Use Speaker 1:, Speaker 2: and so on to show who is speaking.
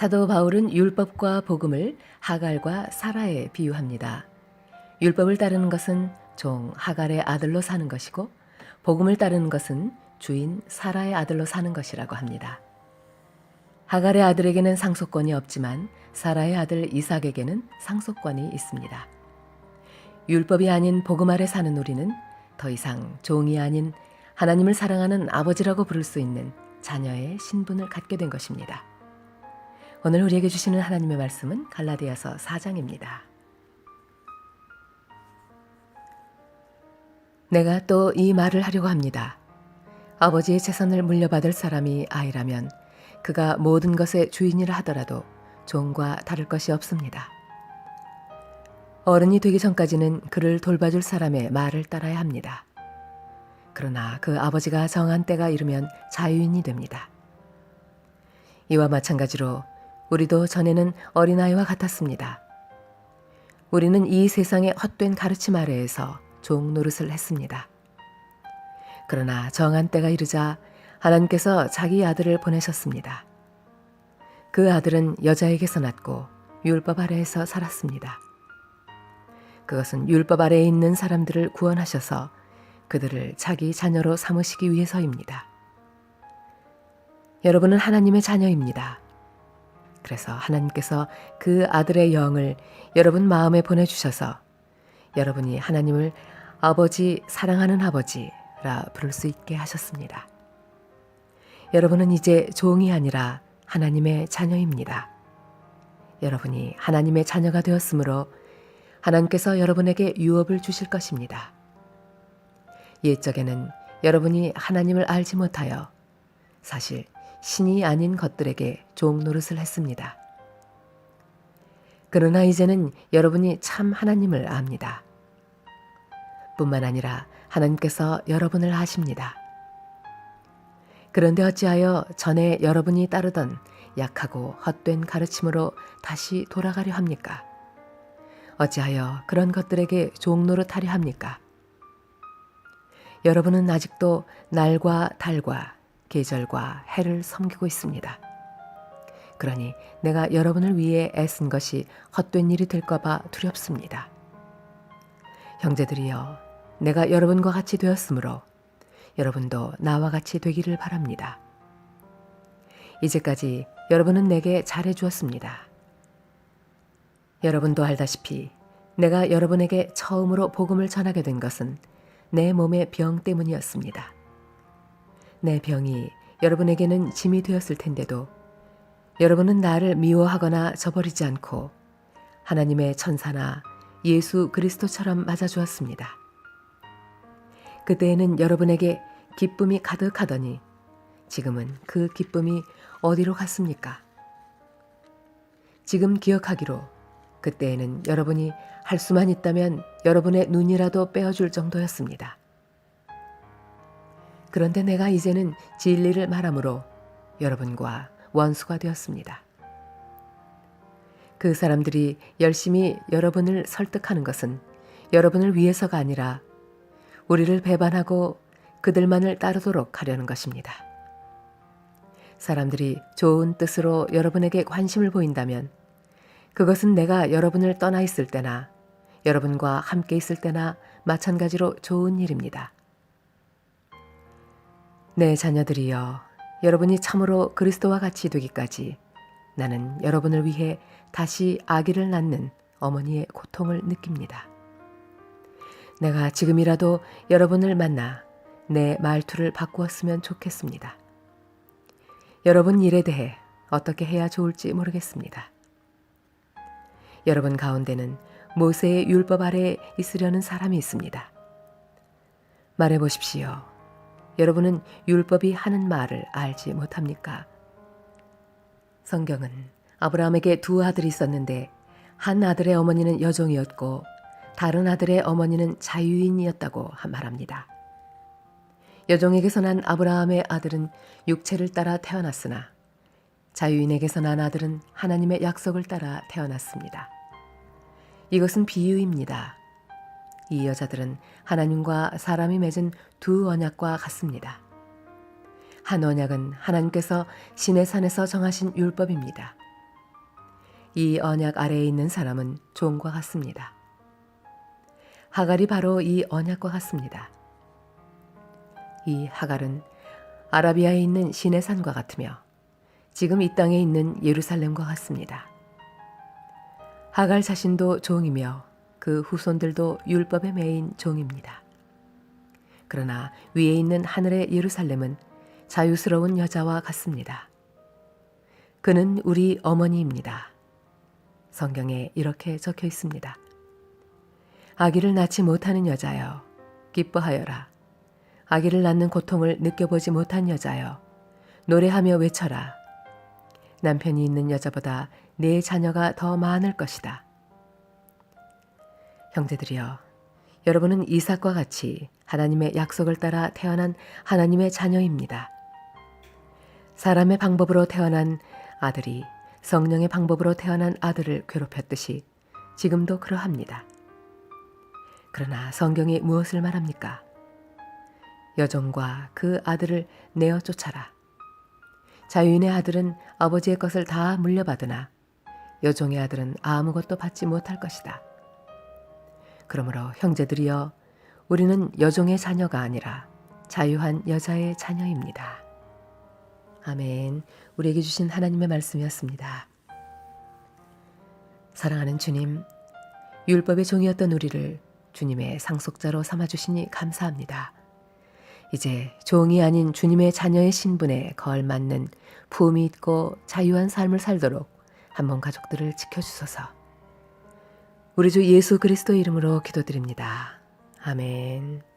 Speaker 1: 사도 바울은 율법과 복음을 하갈과 사라에 비유합니다. 율법을 따르는 것은 종 하갈의 아들로 사는 것이고 복음을 따르는 것은 주인 사라의 아들로 사는 것이라고 합니다. 하갈의 아들에게는 상속권이 없지만 사라의 아들 이삭에게는 상속권이 있습니다. 율법이 아닌 복음 아래 사는 우리는 더 이상 종이 아닌 하나님을 사랑하는 아버지라고 부를 수 있는 자녀의 신분을 갖게 된 것입니다. 오늘 우리에게 주시는 하나님의 말씀은 갈라디아서 4장입니다. 내가 또 이 말을 하려고 합니다. 아버지의 재산을 물려받을 사람이 아이라면 그가 모든 것의 주인이라 하더라도 종과 다를 것이 없습니다. 어른이 되기 전까지는 그를 돌봐줄 사람의 말을 따라야 합니다. 그러나 그 아버지가 정한 때가 이르면 자유인이 됩니다. 이와 마찬가지로 우리도 전에는 어린아이와 같았습니다. 우리는 이 세상의 헛된 가르침 아래에서 종 노릇을 했습니다. 그러나 정한 때가 이르자 하나님께서 자기 아들을 보내셨습니다. 그 아들은 여자에게서 났고 율법 아래에서 살았습니다. 그것은 율법 아래에 있는 사람들을 구원하셔서 그들을 자기 자녀로 삼으시기 위해서입니다. 여러분은 하나님의 자녀입니다. 그래서 하나님께서 그 아들의 영을 여러분 마음에 보내주셔서 여러분이 하나님을 아버지, 사랑하는 아버지라 부를 수 있게 하셨습니다. 여러분은 이제 종이 아니라 하나님의 자녀입니다. 여러분이 하나님의 자녀가 되었으므로 하나님께서 여러분에게 유업을 주실 것입니다. 옛적에는 여러분이 하나님을 알지 못하여 사실 신이 아닌 것들에게 종 노릇을 했습니다. 그러나 이제는 여러분이 참 하나님을 압니다. 뿐만 아니라 하나님께서 여러분을 아십니다. 그런데 어찌하여 전에 여러분이 따르던 약하고 헛된 가르침으로 다시 돌아가려 합니까? 어찌하여 그런 것들에게 종 노릇하려 합니까? 여러분은 아직도 날과 달과 계절과 해를 섬기고 있습니다. 그러니 내가 여러분을 위해 애쓴 것이 헛된 일이 될까 봐 두렵습니다. 형제들이여, 내가 여러분과 같이 되었으므로 여러분도 나와 같이 되기를 바랍니다. 이제까지 여러분은 내게 잘해 주었습니다. 여러분도 알다시피 내가 여러분에게 처음으로 복음을 전하게 된 것은 내 몸의 병 때문이었습니다. 내 병이 여러분에게는 짐이 되었을 텐데도 여러분은 나를 미워하거나 저버리지 않고 하나님의 천사나 예수 그리스도처럼 맞아주었습니다. 그때에는 여러분에게 기쁨이 가득하더니 지금은 그 기쁨이 어디로 갔습니까? 지금 기억하기로 그때에는 여러분이 할 수만 있다면 여러분의 눈이라도 빼어줄 정도였습니다. 그런데 내가 이제는 진리를 말함으로 여러분과 원수가 되었습니다. 그 사람들이 열심히 여러분을 설득하는 것은 여러분을 위해서가 아니라 우리를 배반하고 그들만을 따르도록 하려는 것입니다. 사람들이 좋은 뜻으로 여러분에게 관심을 보인다면 그것은 내가 여러분을 떠나 있을 때나 여러분과 함께 있을 때나 마찬가지로 좋은 일입니다. 내 자녀들이여, 여러분이 참으로 그리스도와 같이 되기까지 나는 여러분을 위해 다시 아기를 낳는 어머니의 고통을 느낍니다. 내가 지금이라도 여러분을 만나 내 말투를 바꾸었으면 좋겠습니다. 여러분 일에 대해 어떻게 해야 좋을지 모르겠습니다. 여러분 가운데는 모세의 율법 아래에 있으려는 사람이 있습니다. 말해보십시오. 여러분은 율법이 하는 말을 알지 못합니까? 성경은 아브라함에게 두 아들이 있었는데 한 아들의 어머니는 여종이었고 다른 아들의 어머니는 자유인이었다고 말합니다. 여종에게서 난 아브라함의 아들은 육체를 따라 태어났으나 자유인에게서 난 아들은 하나님의 약속을 따라 태어났습니다. 이것은 비유입니다. 이 여자들은 하나님과 사람이 맺은 두 언약과 같습니다. 한 언약은 하나님께서 시내산에서 정하신 율법입니다. 이 언약 아래에 있는 사람은 종과 같습니다. 하갈이 바로 이 언약과 같습니다. 이 하갈은 아라비아에 있는 시내산과 같으며 지금 이 땅에 있는 예루살렘과 같습니다. 하갈 자신도 종이며 그 후손들도 율법에 매인 종입니다. 그러나 위에 있는 하늘의 예루살렘은 자유스러운 여자와 같습니다. 그는 우리 어머니입니다. 성경에 이렇게 적혀 있습니다. 아기를 낳지 못하는 여자여, 기뻐하여라. 아기를 낳는 고통을 느껴보지 못한 여자여, 노래하며 외쳐라. 남편이 있는 여자보다 내 자녀가 더 많을 것이다. 형제들이여, 여러분은 이삭과 같이 하나님의 약속을 따라 태어난 하나님의 자녀입니다. 사람의 방법으로 태어난 아들이 성령의 방법으로 태어난 아들을 괴롭혔듯이 지금도 그러합니다. 그러나 성경이 무엇을 말합니까? 여종과 그 아들을 내어 쫓아라. 자유인의 아들은 아버지의 것을 다 물려받으나 여종의 아들은 아무것도 받지 못할 것이다. 그러므로 형제들이여, 우리는 여종의 자녀가 아니라 자유한 여자의 자녀입니다. 아멘. 우리에게 주신 하나님의 말씀이었습니다. 사랑하는 주님, 율법의 종이었던 우리를 주님의 상속자로 삼아주시니 감사합니다. 이제 종이 아닌 주님의 자녀의 신분에 걸맞는 품위 있고 자유한 삶을 살도록 한몸 가족들을 지켜주소서. 우리 주 예수 그리스도 이름으로 기도드립니다. 아멘.